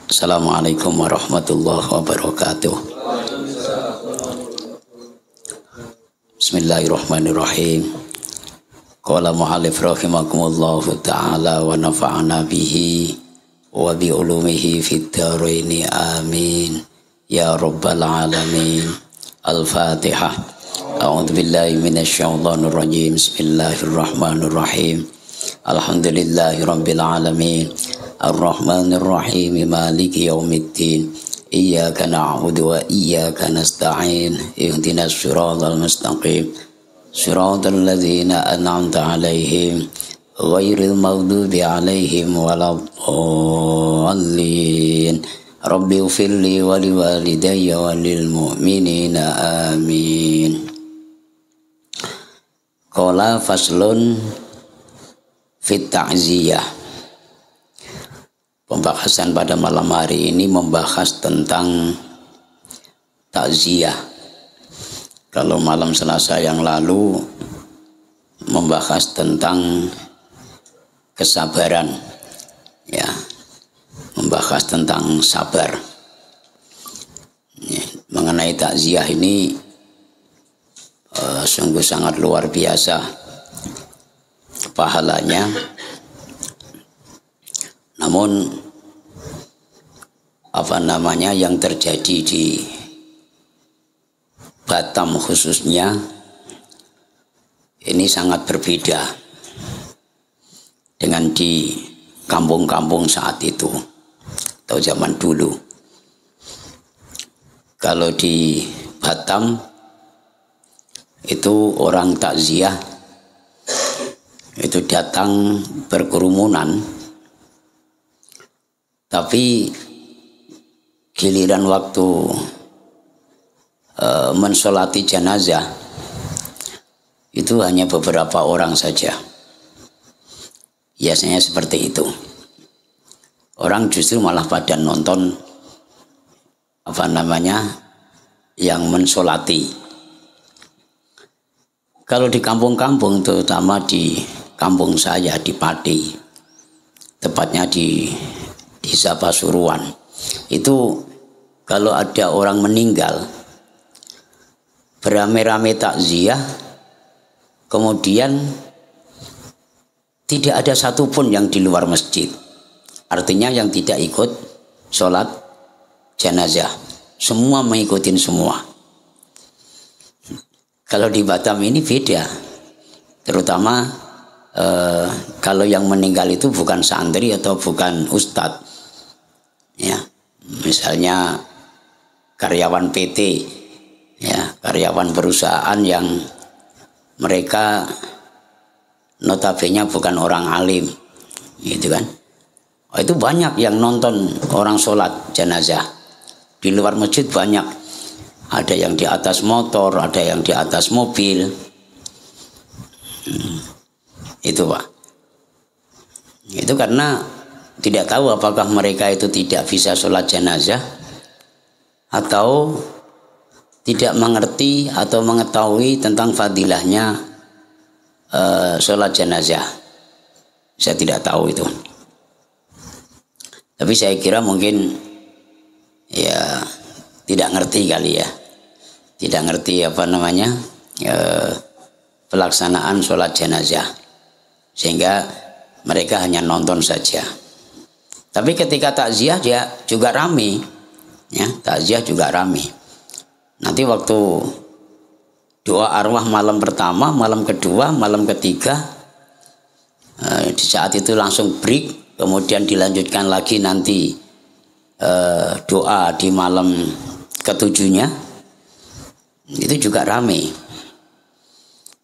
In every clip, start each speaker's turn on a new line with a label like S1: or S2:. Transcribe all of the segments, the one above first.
S1: Assalamualaikum warahmatullahi wabarakatuh. Bismillahirrahmanirrahim. Qala mu'allif rahimakumullahu ta'ala wa nafa'ana bihi wa bi ulumihi fid dharaini amin ya rabbal alamin. Al-Fatihah. A'udzu billahi minasy syaithanir rajim. Bismillahirrahmanirrahim. Alhamdulillahi rabbil alamin. Ar-Rahmanir Rahim. Maliki yaumiddin. Iyyaka na'budu wa iyyaka nasta'in. Ihdinas siratal mustaqim. Siratal ladzina an'amta 'alaihim ghairil maghdubi 'alaihim waladdallin. Rabbi ighfirli wa liwalidayya wa lil mu'minina amin. Qala faslun fit ta'ziyah. Pembahasan pada malam hari ini membahas tentang takziah. Kalau malam Selasa yang lalu membahas tentang kesabaran, ya, membahas tentang sabar. Ya, mengenai takziah ini sungguh sangat luar biasa pahalanya. Namun yang terjadi di Batam khususnya ini sangat berbeda dengan di kampung-kampung saat itu atau zaman dulu. Kalau di Batam itu orang takziah itu datang berkerumunan. Tapi giliran waktu mensolati jenazah itu hanya beberapa orang saja. Biasanya seperti itu. Orang justru malah pada nonton yang mensolati. Kalau di kampung-kampung, terutama di kampung saya di Pati, tepatnya di Desa Pasuruan, itu kalau ada orang meninggal beramai-ramai takziah, kemudian tidak ada satupun yang di luar masjid, artinya yang tidak ikut sholat jenazah, semua mengikutin semua. Kalau di Batam ini beda, terutama kalau yang meninggal itu bukan santri atau bukan ustadz, ya, misalnya karyawan PT, ya, karyawan perusahaan yang mereka notabene bukan orang alim, gitu kan. Oh, itu banyak yang nonton orang sholat jenazah di luar masjid, banyak. Ada yang di atas motor, ada yang di atas mobil. Itu Pak. Itu karena tidak tahu apakah mereka itu tidak bisa sholat jenazah atau tidak mengerti atau mengetahui tentang fadilahnya sholat jenazah. Saya tidak tahu itu. Tapi saya kira mungkin ya tidak ngerti kali ya. Tidak ngerti pelaksanaan sholat jenazah. Sehingga mereka hanya nonton saja. Tapi ketika takziah dia juga rame, ya, takziah juga rame. Nanti waktu doa arwah malam pertama, malam kedua, malam ketiga, di saat itu langsung break, kemudian dilanjutkan lagi nanti doa di malam ketujuhnya, itu juga rame.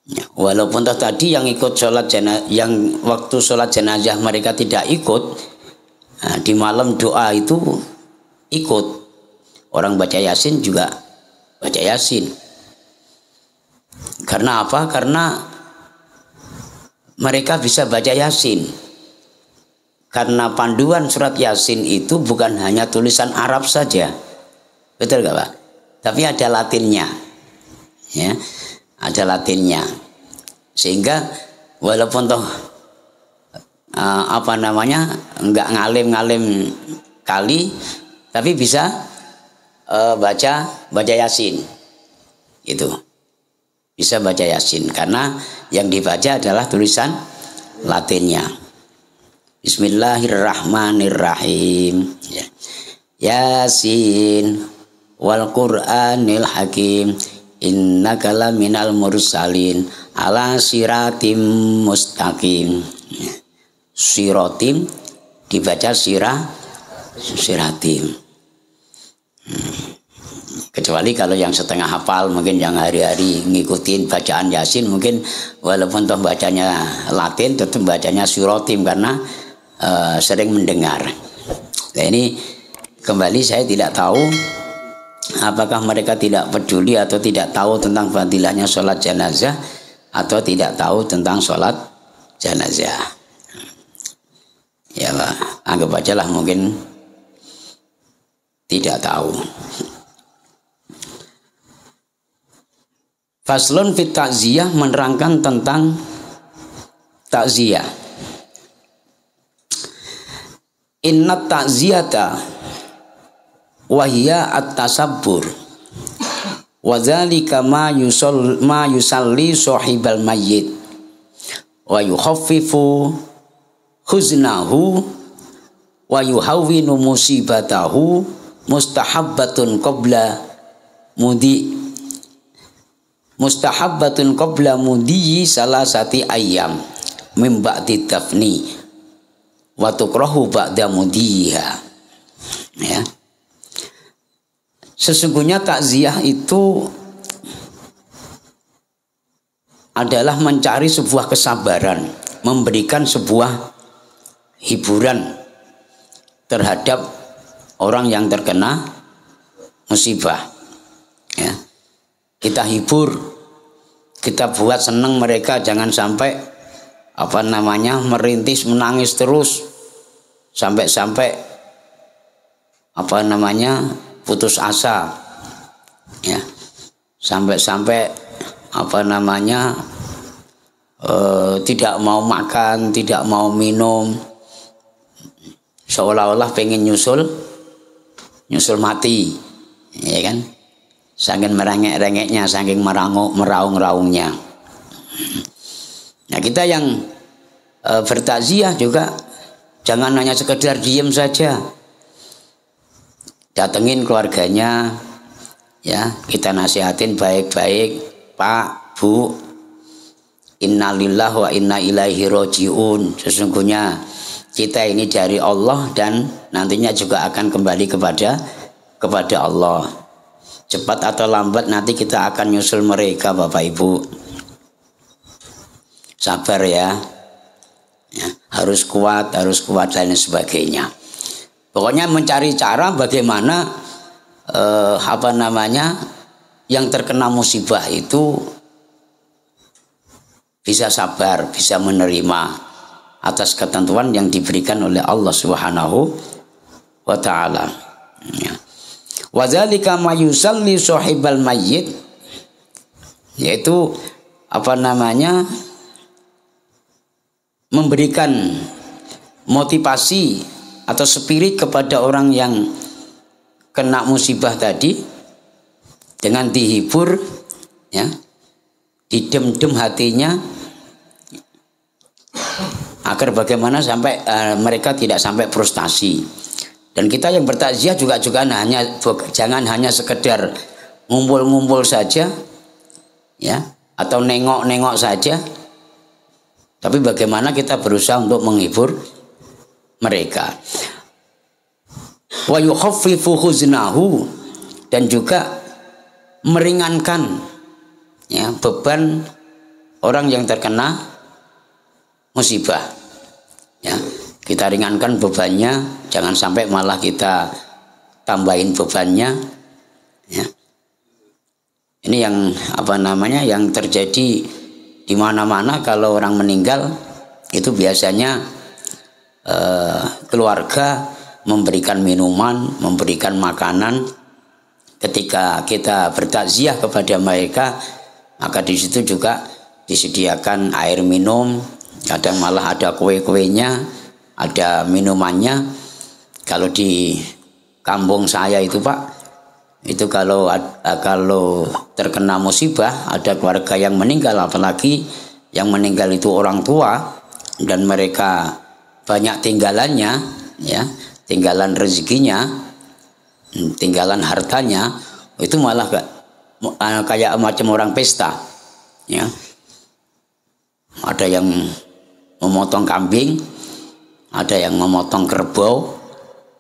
S1: Ya, walaupun tadi yang ikut sholat jenazah, yang waktu sholat jenazah mereka tidak ikut, nah, di malam doa itu ikut. Orang baca Yasin juga baca Yasin. Karena apa? Karena mereka bisa baca Yasin. Karena panduan surat Yasin itu bukan hanya tulisan Arab saja, betul gak Pak? Tapi ada Latinnya. ya, ada latinnya. Sehingga walaupun toh enggak ngalim-ngalim kali, tapi bisa baca Yasin. Itu. Bisa baca Yasin karena yang dibaca adalah tulisan latinnya. Bismillahirrahmanirrahim. Ya. Yasin wal Qur'anil Hakim innaka laminal mursalin ala siratim mustaqim. Siratim dibaca siratim. Kecuali kalau yang setengah hafal, mungkin yang hari-hari ngikutin bacaan Yasin, mungkin walaupun toh bacanya Latin tetap bacanya siratim karena sering mendengar. Nah, ini kembali saya tidak tahu apakah mereka tidak peduli atau tidak tahu tentang fadilahnya sholat jenazah atau tidak tahu tentang sholat jenazah. Ya Pak, anggap aja lah mungkin tidak tahu. Faslun fit takziyah menerangkan tentang takziyah. Inna takziyata wahia at-tasabbur wa dzalika ma yusalli sahibal mayyit wa yukhaffifu huznahu wa yuhawwinu musibatahu mustahabbatun qabla mudi salasati ayyam min ba'di dafni wa tukrahu ba'da mudiha. Ya. Sesungguhnya takziah itu adalah mencari sebuah kesabaran, memberikan sebuah hiburan terhadap orang yang terkena musibah. Ya. Kita hibur, kita buat senang mereka, jangan sampai merintis, menangis terus sampai putus asa. Ya. Sampai tidak mau makan, tidak mau minum, seolah-olah pengen nyusul mati, ya kan? Saking merengek-rengeknya, saking meraung-raungnya. Nah, kita yang bertakziah juga jangan hanya sekedar diem saja. Datengin keluarganya, ya, kita nasihatin baik-baik, Pak, Bu, innalillahi wa inna ilaihi rojiun. Sesungguhnya kita ini dari Allah dan nantinya juga akan kembali kepada Allah. Cepat atau lambat nanti kita akan nyusul mereka, Bapak Ibu. Sabar ya. Ya, harus kuat dan sebagainya. Pokoknya mencari cara bagaimana yang terkena musibah itu bisa sabar, bisa menerima atas ketentuan yang diberikan oleh Allah Subhanahu wa taala. Ya. Wa dzalika ma yusalli sahibal mayyit, yaitu memberikan motivasi atau spirit kepada orang yang kena musibah tadi dengan dihibur, ya, didem-dem hatinya agar bagaimana sampai mereka tidak sampai frustasi. Dan kita yang bertakziah juga jangan hanya sekedar ngumpul-ngumpul saja, ya, atau nengok-nengok saja, tapi bagaimana kita berusaha untuk menghibur mereka. Wa yukhaffifu huznahu, dan juga meringankan, ya, beban orang yang terkena musibah, ya. Kita ringankan bebannya, jangan sampai malah kita tambahin bebannya, ya. Ini yang yang terjadi di mana-mana. Kalau orang meninggal itu biasanya keluarga memberikan minuman, memberikan makanan. Ketika kita bertakziah kepada mereka, Maka di situ juga disediakan air minum, kadang malah ada kue-kuenya, ada minumannya. Kalau di kampung saya itu Pak, itu kalau terkena musibah, ada keluarga yang meninggal, apalagi yang meninggal itu orang tua dan mereka banyak tinggalannya, ya, tinggalan rezekinya, tinggalan hartanya, itu malah kayak macam orang pesta, ya. Ada yang memotong kambing, ada yang memotong kerbau,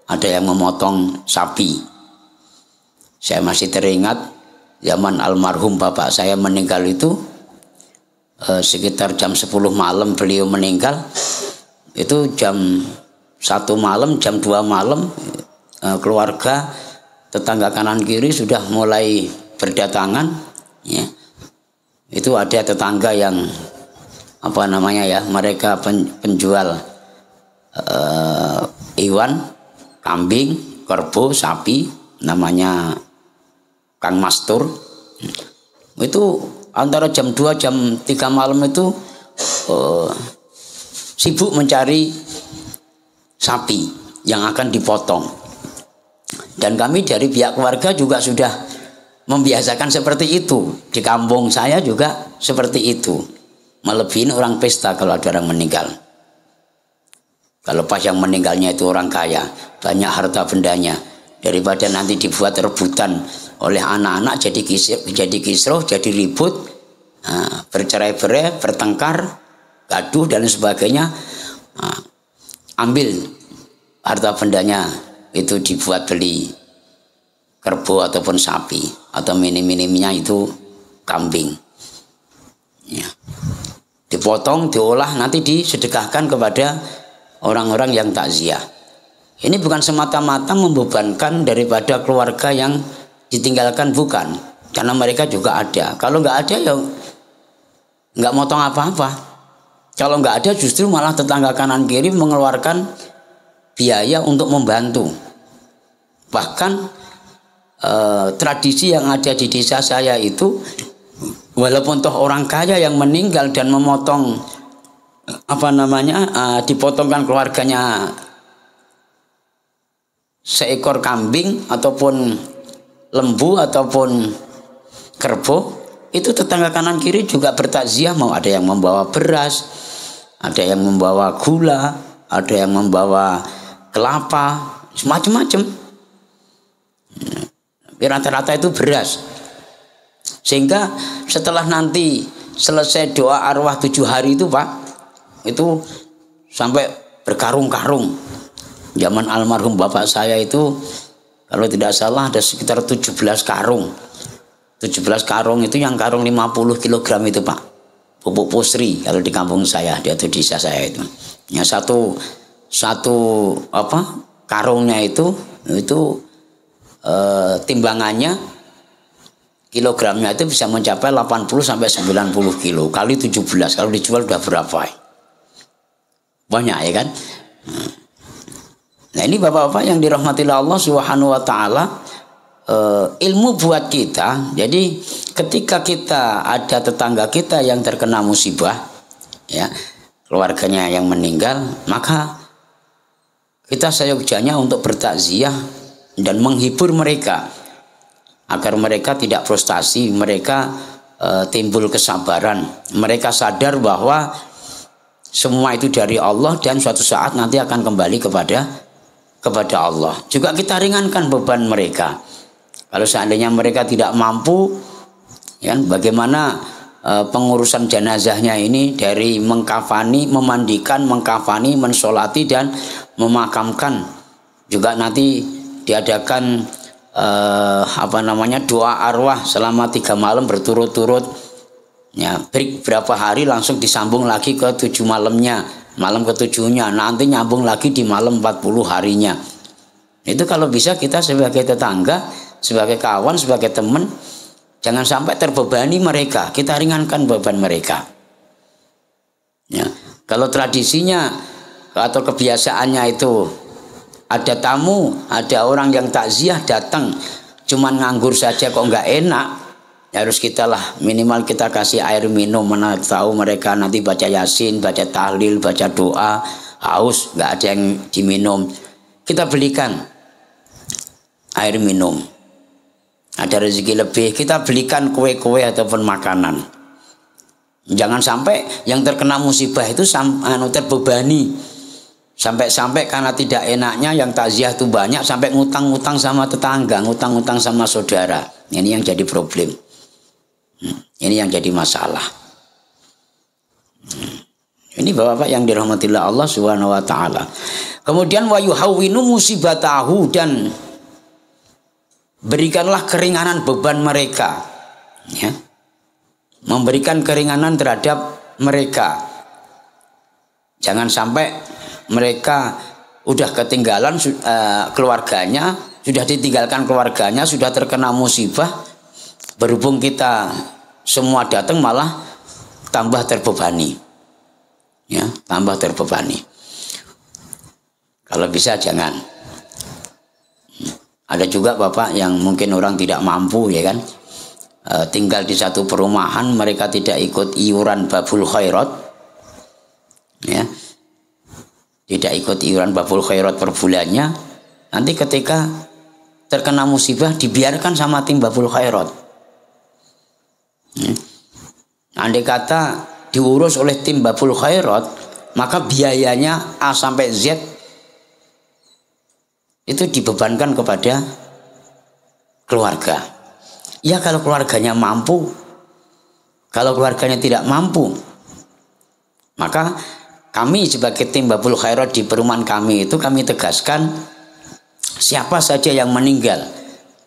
S1: ada yang memotong sapi. Saya masih teringat zaman almarhum bapak saya meninggal itu, sekitar jam 10 malam beliau meninggal. Itu jam 1 malam, jam 2 malam, keluarga tetangga kanan kiri sudah mulai berdatangan, ya. Itu ada tetangga yang mereka penjual iwan, kambing, kerbau, sapi, namanya Kang Mastur. Itu antara jam 2 jam 3 malam itu sibuk mencari sapi yang akan dipotong. Dan kami dari pihak keluarga juga sudah membiasakan seperti itu. Di kampung saya juga seperti itu. Melebihi orang pesta kalau ada orang meninggal. Kalau pas yang meninggalnya itu orang kaya, banyak harta bendanya, daripada nanti dibuat rebutan oleh anak-anak jadi kisruh, jadi ribut, bercerai-berai, bertengkar, gaduh dan sebagainya. Ambil harta bendanya itu dibuat beli kerbau ataupun sapi, atau minim-minimnya itu kambing, ya. Dipotong, diolah, nanti disedekahkan kepada orang-orang yang takziah. Ini bukan semata-mata membebankan daripada keluarga yang ditinggalkan, bukan, karena mereka juga ada. Kalau nggak ada ya nggak motong apa-apa. Kalau nggak ada justru malah tetangga kanan kiri mengeluarkan biaya untuk membantu. Bahkan tradisi yang ada di desa saya itu, walaupun toh orang kaya yang meninggal dan memotong dipotongkan keluarganya seekor kambing ataupun lembu ataupun kerbau, itu tetangga kanan kiri juga bertakziah. Mau ada yang membawa beras, ada yang membawa gula, ada yang membawa kelapa, semacam-macam. Rata-rata itu beras. Sehingga setelah nanti selesai doa arwah 7 hari itu Pak, itu sampai berkarung-karung. Zaman almarhum bapak saya itu, kalau tidak salah ada sekitar 17 karung. 17 karung itu yang karung 50 kg itu Pak. Pupuk pusri kalau di kampung saya, di desa saya itu. Ya, satu karungnya itu timbangannya, kilogramnya itu bisa mencapai 80 sampai 90 kilo kali 17, kalau dijual udah berapa? Banyak, ya kan? Nah, ini bapak-bapak yang dirahmati Allah Subhanahu wa taala, ilmu buat kita. Jadi ketika kita ada tetangga kita yang terkena musibah, ya, keluarganya yang meninggal, maka kita seyogyanya untuk bertakziah dan menghibur mereka agar mereka tidak frustasi, mereka timbul kesabaran, mereka sadar bahwa semua itu dari Allah dan suatu saat nanti akan kembali kepada Allah. Juga kita ringankan beban mereka. Kalau seandainya mereka tidak mampu, ya, bagaimana pengurusan jenazahnya ini, dari mengkafani, memandikan, mengkafani, mensolati dan memakamkan. Juga nanti diadakan doa arwah selama 3 malam berturut-turut, ya, break berapa hari langsung disambung lagi ke 7 malamnya, malam ke-7-nya, nanti nyambung lagi di malam 40 harinya. Itu kalau bisa kita sebagai tetangga, sebagai kawan, sebagai teman, jangan sampai terbebani mereka, kita ringankan beban mereka, ya. Kalau tradisinya atau kebiasaannya itu ada tamu, ada orang yang takziah datang, cuman nganggur saja kok nggak enak, harus kita lah minimal kita kasih air minum, mana tahu mereka nanti baca yasin, baca tahlil, baca doa, haus nggak ada yang diminum, kita belikan air minum. Ada rezeki lebih, kita belikan kue-kue ataupun makanan. Jangan sampai yang terkena musibah itu terbebani. Sampai-sampai karena tidak enaknya yang takziah itu banyak, sampai ngutang-ngutang sama tetangga, ngutang-ngutang sama saudara. Ini yang jadi problem. Ini yang jadi masalah. Ini bapak-bapak yang dirahmatillah Allah Subhanahu wa taala. Kemudian wa yuhawwinu musibatahu, dan berikanlah keringanan beban mereka, ya. Memberikan keringanan terhadap mereka. Jangan sampai mereka udah ketinggalan keluarganya, sudah ditinggalkan keluarganya, sudah terkena musibah, berhubung kita semua datang malah tambah terbebani, ya, tambah terbebani. Kalau bisa jangan. Ada juga bapak yang mungkin orang tidak mampu, ya kan, tinggal di satu perumahan, mereka tidak ikut iuran babul khairat, ya, tidak ikut iuran babul khairat per bulannya. Nanti ketika terkena musibah dibiarkan sama tim babul khairat, ya. Andai kata diurus oleh tim babul khairat, maka biayanya A sampai Z itu dibebankan kepada keluarga. Ya kalau keluarganya mampu, kalau keluarganya tidak mampu, maka kami sebagai tim babul khairat di perumahan kami itu kami tegaskan, siapa saja yang meninggal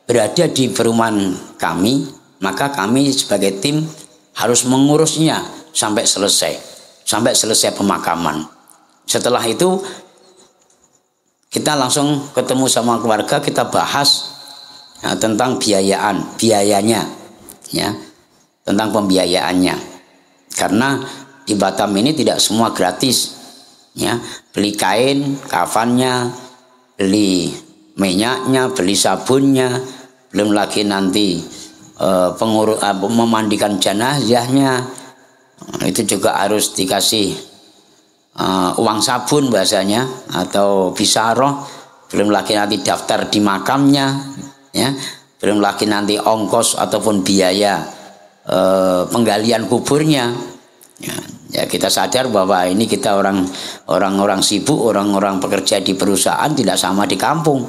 S1: berada di perumahan kami, maka kami sebagai tim harus mengurusnya sampai selesai pemakaman. Setelah itu kita langsung ketemu sama keluarga, kita bahas tentang biayanya, ya, tentang pembiayaannya. Karena di Batam ini tidak semua gratis, ya. Beli kain, kafannya, beli minyaknya, beli sabunnya, belum lagi nanti memandikan jenazahnya, itu juga harus dikasih uang sabun bahasanya atau bisaroh, belum lagi nanti daftar di makamnya, ya, belum lagi nanti ongkos ataupun biaya penggalian kuburnya, ya kita sadar bahwa ini kita orang-orang sibuk, orang-orang pekerja di perusahaan tidak sama di kampung,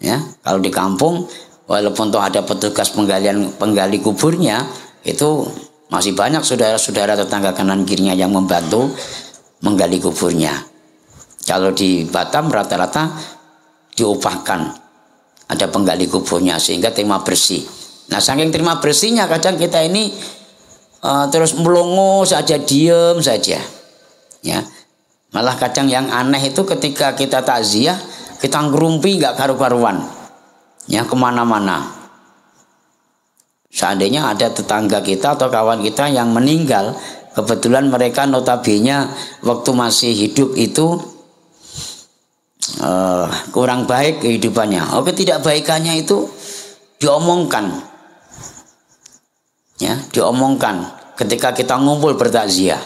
S1: ya. Kalau di kampung walaupun toh ada petugas penggali kuburnya, itu masih banyak saudara-saudara tetangga kanan kirinya yang membantu menggali kuburnya. Kalau di Batam rata-rata diupahkan, ada penggali kuburnya sehingga terima bersih. Nah, saking terima bersihnya kadang kita ini terus melongo saja, diem saja, ya. Malah kadang yang aneh itu ketika kita takziah, kita ngerumpi nggak karu-karuan, ya, kemana-mana. Seandainya ada tetangga kita atau kawan kita yang meninggal, kebetulan mereka notabene waktu masih hidup itu kurang baik kehidupannya. Ketidakbaikannya itu diomongkan, ya, diomongkan ketika kita ngumpul bertakziah.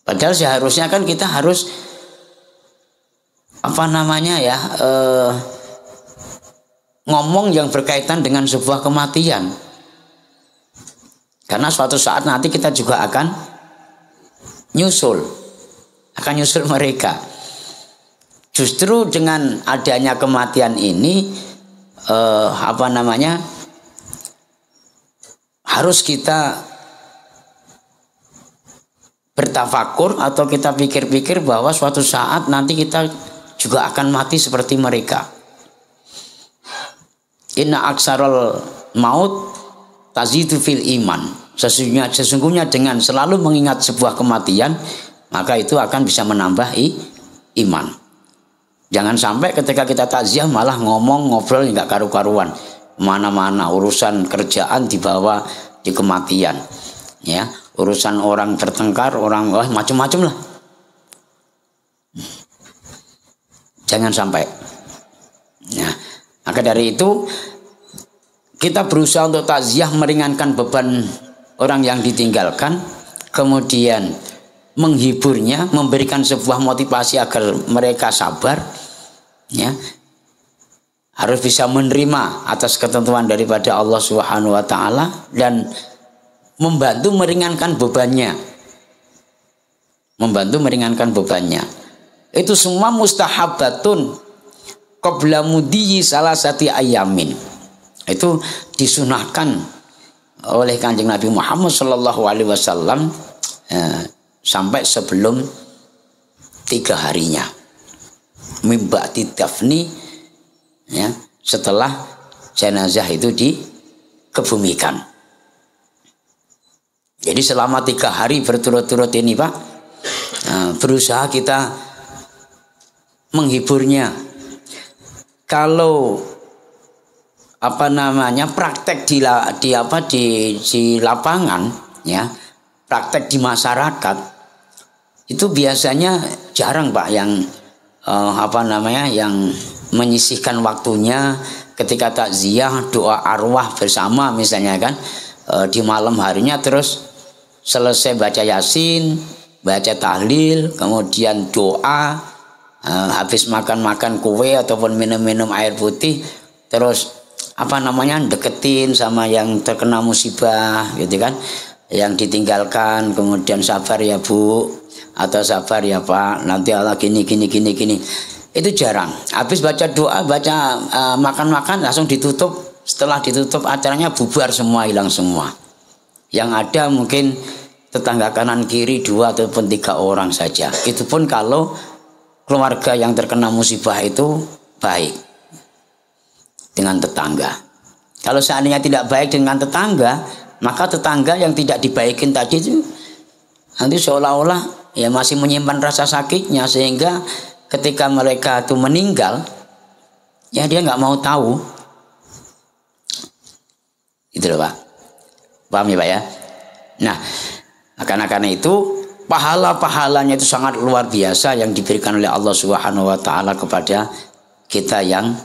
S1: Padahal seharusnya kan kita harus ngomong yang berkaitan dengan sebuah kematian. Karena suatu saat nanti kita juga akan nyusul mereka. Justru dengan adanya kematian ini harus kita bertafakur atau kita pikir-pikir bahwa suatu saat nanti kita juga akan mati seperti mereka. Inna aksarul maut tazidu fil iman. Sesungguhnya dengan selalu mengingat sebuah kematian, maka itu akan bisa menambah iman. Jangan sampai ketika kita takziah malah ngobrol nggak karu-karuan, mana-mana urusan kerjaan dibawa di kematian, ya, urusan orang bertengkar, orang macam-macam lah. Jangan sampai. Nah, maka dari itu kita berusaha untuk takziah meringankan beban orang yang ditinggalkan, kemudian menghiburnya, memberikan sebuah motivasi agar mereka sabar, ya, harus bisa menerima atas ketentuan daripada Allah Subhanahu wa taala dan membantu meringankan bebannya. Membantu meringankan bebannya. Itu semua mustahabatun qabla mudhiyi salasati ayamin. Itu disunahkan oleh Kanjeng Nabi Muhammad sallallahu alaihi wasallam sampai sebelum 3 harinya. Mimba'ti dafni, ya, setelah jenazah itu dikebumikan. Jadi selama 3 hari berturut-turut ini Pak, berusaha kita menghiburnya. Kalau praktek di lapangan, ya, praktek di masyarakat itu biasanya jarang Pak yang yang menyisihkan waktunya ketika takziah, doa arwah bersama misalnya kan, di malam harinya terus selesai baca Yasin, baca tahlil, kemudian doa, habis makan kue ataupun minum air putih, terus deketin sama yang terkena musibah gitu kan, yang ditinggalkan, kemudian sabar ya Bu, atau sabar ya Pak, nanti Allah gini. Itu jarang. Habis baca doa, makan langsung ditutup. Setelah ditutup acaranya bubar semua, hilang semua. Yang ada mungkin tetangga kanan kiri 2 ataupun 3 orang saja. Itu pun kalau keluarga yang terkena musibah itu baik dengan tetangga. Kalau seandainya tidak baik dengan tetangga, maka tetangga yang tidak dibaikin tadi itu nanti seolah-olah ya masih menyimpan rasa sakitnya, sehingga ketika mereka itu meninggal, ya dia nggak mau tahu. Itu loh Pak. Paham ya Pak ya? Nah, karena itu pahalanya itu sangat luar biasa yang diberikan oleh Allah Subhanahu wa taala kepada kita yang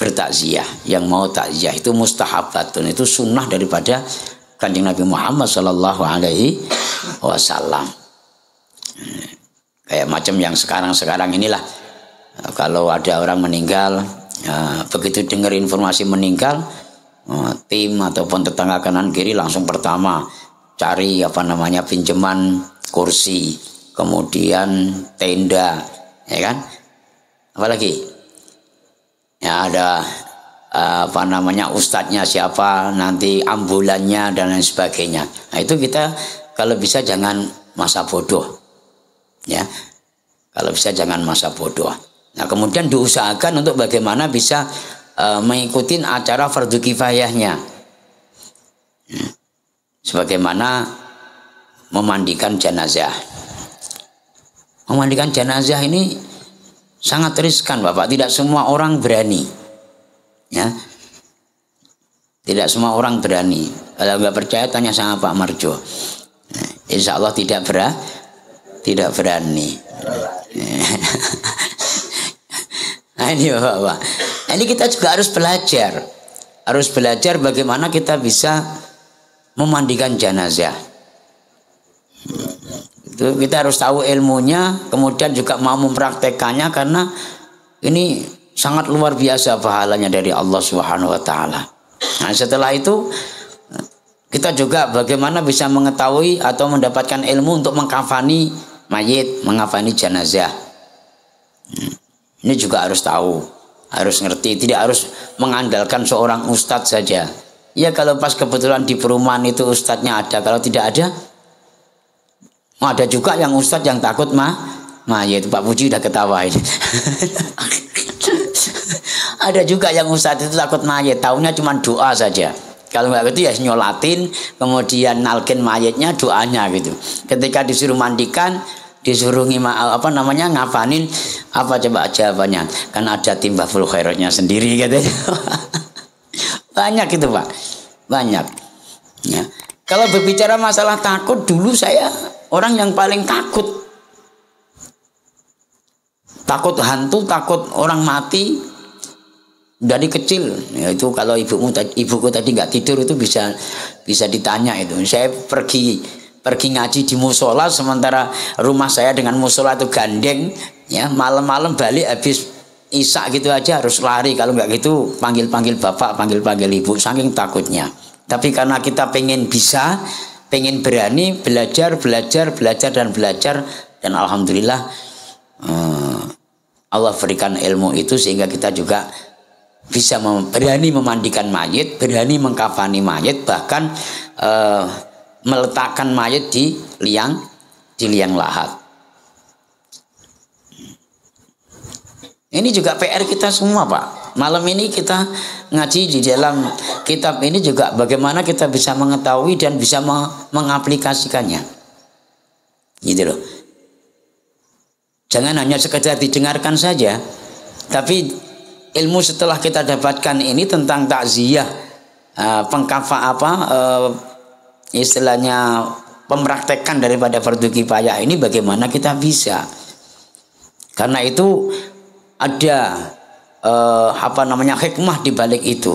S1: bertakziah, yang mau takziah. Itu mustahabatun, itu sunnah daripada Kanjeng Nabi Muhammad sallallahu alaihi wasallam. Kayak macam yang sekarang inilah, kalau ada orang meninggal, begitu dengar informasi meninggal, tim ataupun tetangga kanan kiri langsung pertama cari pinjaman kursi, kemudian tenda, ya kan? Apalagi ya ada ustadznya siapa, nanti ambulannya dan lain sebagainya. Nah itu kita kalau bisa jangan masa bodoh, ya, kalau bisa jangan masa bodoh. Nah kemudian diusahakan untuk bagaimana bisa mengikuti acara fardu kifayahnya, sebagaimana memandikan jenazah. Memandikan jenazah ini sangat riskan Bapak, tidak semua orang berani, ya, tidak semua orang berani. Kalau nggak percaya tanya sama Pak Marjo, insya Allah tidak berani. Nah ini Bapak, ini kita juga harus belajar bagaimana kita bisa memandikan jenazah. Itu kita harus tahu ilmunya, kemudian juga mau mempraktekannya, karena ini sangat luar biasa pahalanya dari Allah Subhanahu wa taala. Nah, setelah itu kita juga bagaimana bisa mengetahui atau mendapatkan ilmu untuk mengkafani mayit, mengkafani jenazah. Ini juga harus tahu, harus ngerti, tidak harus mengandalkan seorang ustadz saja. Ya kalau pas kebetulan di perumahan itu ustadznya ada, kalau tidak ada, ada juga yang ustadz yang takut mayit. Pak Puji udah ketawain. Ada juga yang ustadz itu takut mayit, taunya cuma doa saja. Kalau nggak gitu ya nyolatin, kemudian nalkin mayitnya, doanya gitu. Ketika disuruh mandikan, disuruh ngapanin, apa coba jawabannya? Kan ada tim Baful Khairatnya sendiri katanya. Banyak itu Pak, banyak. Ya. Kalau berbicara masalah takut, dulu saya orang yang paling takut hantu, takut orang mati. dari kecil. Ya, itu kalau ibuku tadi nggak tidur itu bisa ditanya itu. Saya pergi ngaji di musola, sementara rumah saya dengan musola itu gandeng. Ya, malam-malam balik habis Isya gitu aja harus lari. Kalau nggak gitu panggil bapak, panggil ibu, saking takutnya. Tapi karena kita pengen bisa, pengen berani belajar dan alhamdulillah Allah berikan ilmu itu sehingga kita juga bisa berani memandikan mayit, berani mengkafani mayit, bahkan meletakkan mayit di liang lahat. Ini juga PR kita semua, Pak. Malam ini kita ngaji di dalam kitab ini juga bagaimana kita bisa mengetahui dan bisa mengaplikasikannya. Gitu loh. Jangan hanya sekedar didengarkan saja, tapi ilmu setelah kita dapatkan ini tentang takziah, istilahnya pempraktekan daripada fardu kifayah ini bagaimana kita bisa. Karena itu ada hikmah di balik itu.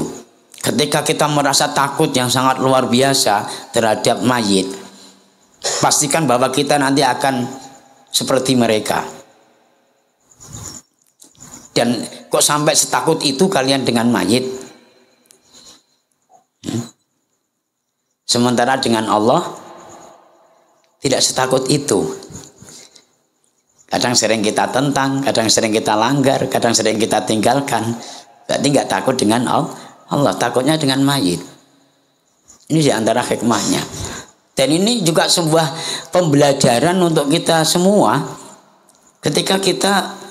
S1: Ketika kita merasa takut yang sangat luar biasa terhadap mayit, pastikan bahwa kita nanti akan seperti mereka. Dan kok sampai setakut itu kalian dengan mayit? Sementara dengan Allah tidak setakut itu. Kadang sering kita tentang, kadang sering kita langgar, kadang sering kita tinggalkan. Berarti nggak takut dengan Allah, takutnya dengan mayit. Ini diantara hikmahnya. Dan ini juga sebuah pembelajaran untuk kita semua. Ketika kita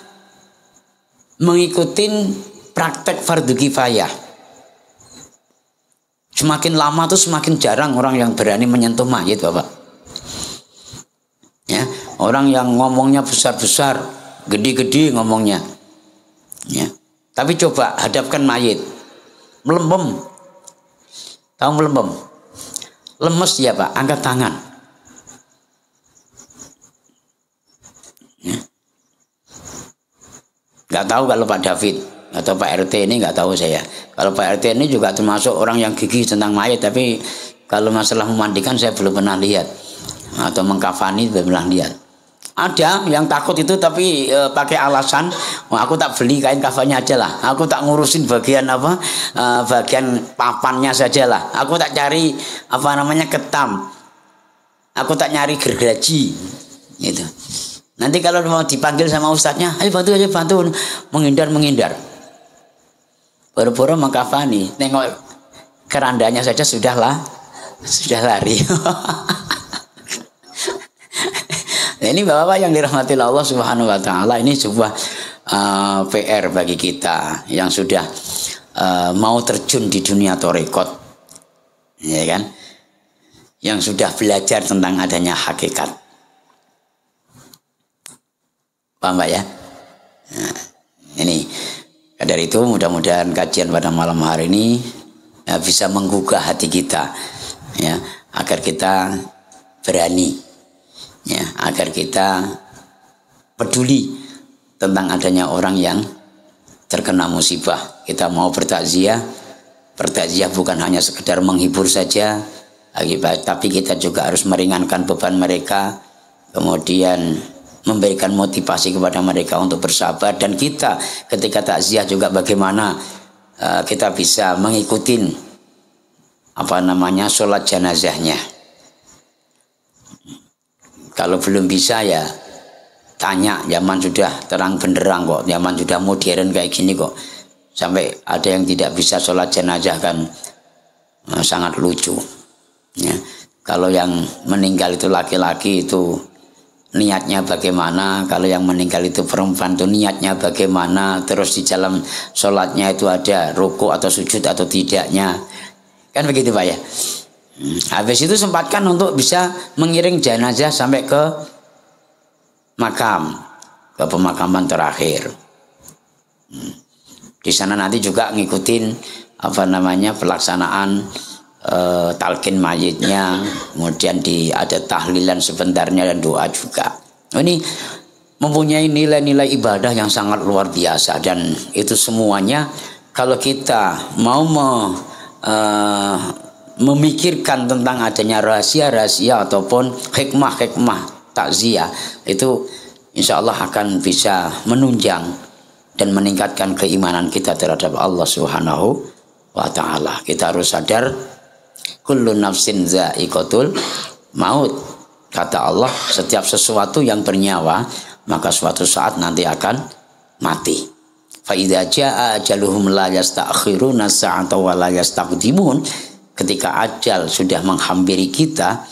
S1: mengikuti praktek fardu kifayah, semakin lama tuh semakin jarang orang yang berani menyentuh mayit, Bapak. Ya, orang yang ngomongnya besar-besar, gede-gede ngomongnya. Ya. Tapi coba hadapkan mayit. Melempem. Tahu melempem? Lemes ya, Pak, angkat tangan. Ya. Gak tahu kalau Pak David atau Pak RT ini nggak tahu saya. Kalau Pak RT ini juga termasuk orang yang gigih tentang mayit, tapi kalau masalah memandikan saya belum pernah lihat. Atau mengkafani belum pernah lihat. Ada yang takut itu tapi pakai alasan, aku tak beli kain kafannya aja lah, aku tak ngurusin bagian bagian papannya saja lah, aku tak cari ketam, aku tak nyari gergaji, gitu. Nanti kalau mau dipanggil sama ustadznya, ayo bantu aja, bantu, menghindar, boro-boro mengkafani, tengok kerandanya saja sudah lari. Nah, ini bapak-bapak yang dirahmati Allah Subhanahu wa taala, ini sebuah PR bagi kita yang sudah mau terjun di dunia tarekat. Ya kan? Yang sudah belajar tentang adanya hakikat. Paham Pak ya? Nah, ini dari itu mudah-mudahan kajian pada malam hari ini bisa menggugah hati kita, ya, agar kita berani, ya, agar kita peduli tentang adanya orang yang terkena musibah. Kita mau bertakziah bukan hanya sekedar menghibur saja, tapi kita juga harus meringankan beban mereka, kemudian memberikan motivasi kepada mereka untuk bersabar. Dan kita ketika takziah juga bagaimana kita bisa mengikuti sholat jenazahnya. Kalau belum bisa ya tanya, zaman sudah terang benderang kok, zaman sudah modern kayak gini kok, sampai ada yang tidak bisa sholat jenazah kan, sangat lucu. Ya. Kalau yang meninggal itu laki-laki itu niatnya bagaimana, kalau yang meninggal itu perempuan itu niatnya bagaimana, terus di dalam sholatnya itu ada ruku atau sujud atau tidaknya, kan begitu Pak ya. Habis itu sempatkan untuk bisa mengiring jenazah sampai ke makam, ke pemakaman terakhir. Di sana nanti juga ngikutin pelaksanaan talqin mayitnya, kemudian ada tahlilan sebentarnya dan doa juga. Ini mempunyai nilai-nilai ibadah yang sangat luar biasa, dan itu semuanya kalau kita mau memikirkan tentang adanya rahasia-rahasia ataupun hikmah-hikmah takziah, itu insya Allah akan bisa menunjang dan meningkatkan keimanan kita terhadap Allah Subhanahu wa ta'ala. Kita harus sadar kullu nafsin za'iqatul maut. Kata Allah, setiap sesuatu yang bernyawa maka suatu saat nanti akan mati. Fa idza jaa ajaluhum la yasta'khiruna sa'atan wa la yastaqdimun. Ketika ajal sudah menghampiri kita,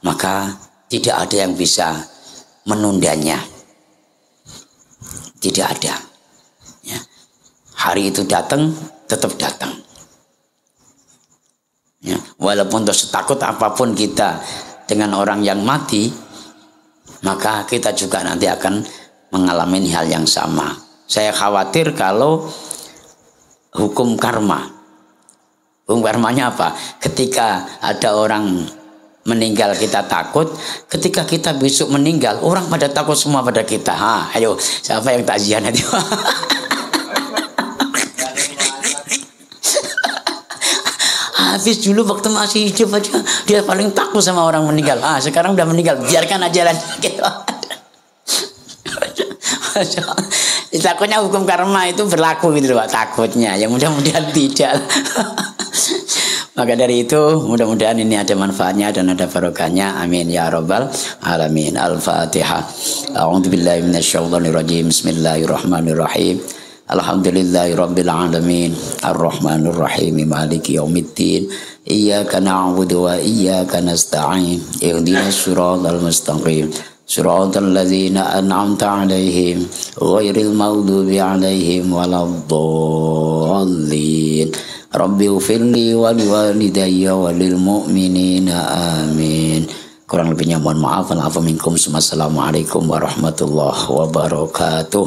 S1: maka tidak ada yang bisa menundanya. Tidak ada. Ya. Hari itu datang, tetap datang. Ya. Walaupun setakut apapun kita dengan orang yang mati, maka kita juga nanti akan mengalami hal yang sama. Saya khawatir kalau hukum karma. Hukum karmanya apa? Ketika ada orang meninggal kita takut, ketika kita besok meninggal orang pada takut semua pada kita. Ayo, siapa yang takziah nanti? Hafiz dulu waktu masih hidup aja dia paling takut sama orang meninggal. Sekarang udah meninggal, biarkan aja lah. Takutnya hukum karma itu berlaku gitu loh, takutnya. Ya mudah-mudahan tidak. Maka dari itu mudah-mudahan ini ada manfaatnya dan ada barokahnya. Amin ya rabbal alamin. Al-Fatihah. A'udzubillahi minasyaitonirrajim. Bismillahirrahmanirrahim. Alhamdulillahirabbil alamin. Arrahmanir rahim. Maliki yaumiddin. Iyyaka na'budu wa iyyaka nasta'in. Ihdinas siratal mustaqim. Siratal ladzina an'amta 'alaihim ghairil maghdubi 'alaihim waladdallin. Rabbi ufirli wa liwalidayya wa lil mu'minina amin. Kurang lebihnya mohon maaf. Assalamualaikum warahmatullahi wabarakatuh.